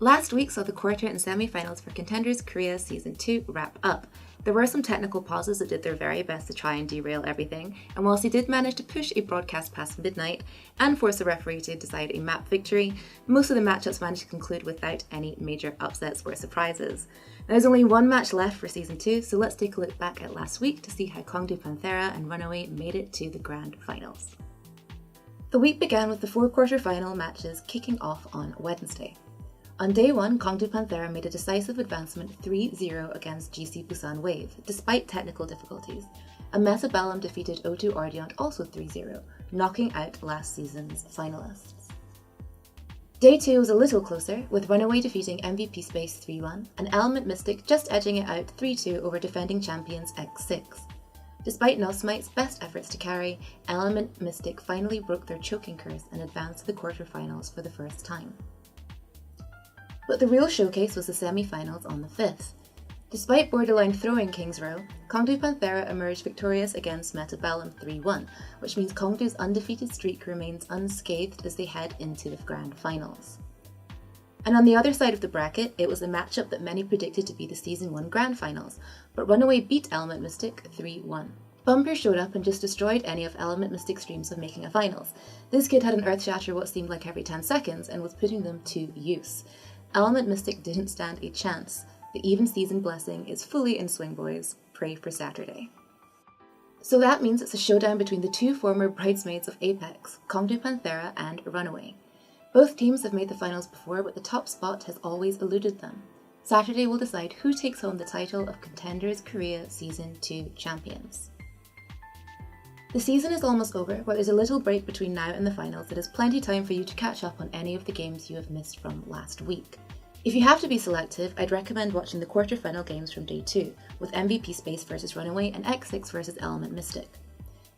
Last week saw the quarter and semi-finals for Contenders Korea Season 2 wrap up. There were some technical pauses that did their very best to try and derail everything, and whilst they did manage to push a broadcast past midnight and force a referee to decide a map victory, most of the matchups managed to conclude without any major upsets or surprises. There's only one match left for Season 2, so let's take a look back at last week to see how Kongdu Panthera and Runaway made it to the grand finals. The week began with the 4 quarter-final matches kicking off on Wednesday. On day 1, Kongdu Panthera made a decisive advancement 3-0 against GC Busan Wave, despite technical difficulties, and Metabellum defeated O2 Ardiant also 3-0, knocking out last season's finalists. Day 2 was a little closer, with Runaway defeating MVP Space 3-1, and Element Mystic just edging it out 3-2 over defending champions X6. Despite Nosmite's best efforts to carry, Element Mystic finally broke their choking curse and advanced to the quarterfinals for the first time. But the real showcase was the semi-finals on the 5th. Despite borderline throwing King's Row, Kongdu Panthera emerged victorious against Metabellum 3-1, which means Kongdu's undefeated streak remains unscathed as they head into the grand finals. And on the other side of the bracket, it was a matchup that many predicted to be the Season 1 grand finals, but Runaway beat Element Mystic 3-1. Bumper showed up and just destroyed any of Element Mystic's dreams of making a finals. This kid had an earth shatter what seemed like every 10 seconds and was putting them to use. Element Mystic didn't stand a chance. The even season blessing is fully in swing, boys. Pray for Saturday. So that means it's a showdown between the 2 former bridesmaids of Apex, Kongdu Panthera and Runaway. Both teams have made the finals before, but the top spot has always eluded them. Saturday will decide who takes home the title of Contenders Korea Season 2 champions. The season is almost over, but there's a little break between now and the finals that is plenty time for you to catch up on any of the games you have missed from last week. If you have to be selective, I'd recommend watching the quarter-final games from day 2, with MVP Space vs Runaway and X6 vs Element Mystic.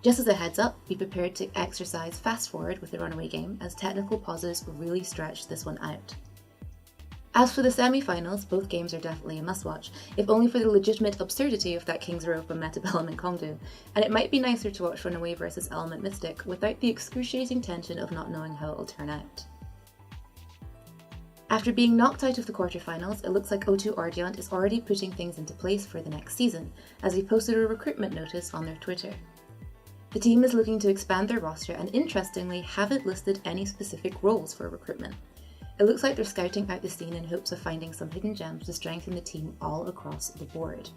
Just as a heads up, be prepared to exercise fast forward with the Runaway game, as technical pauses really stretch this one out. As for the semi-finals, both games are definitely a must-watch, if only for the legitimate absurdity of that King's Row from Metabellum and Kongdu, and it might be nicer to watch Runaway vs Element Mystic without the excruciating tension of not knowing how it'll turn out. After being knocked out of the quarterfinals, it looks like O2 Ardiant is already putting things into place for the next season, as they posted a recruitment notice on their Twitter. The team is looking to expand their roster and interestingly haven't listed any specific roles for recruitment. It looks like they're scouting out the scene in hopes of finding some hidden gems to strengthen the team all across the board.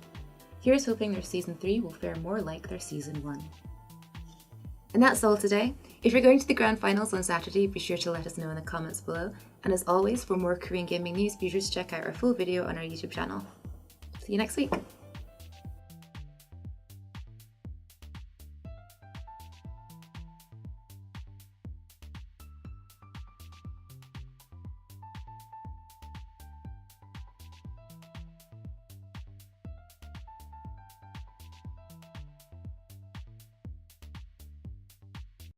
Here's hoping their Season 3 will fare more like their Season 1. And that's all today. If you're going to the grand finals on Saturday, be sure to let us know in the comments below. And as always, for more Korean gaming news, be sure to check out our full video on our YouTube channel. See you next week!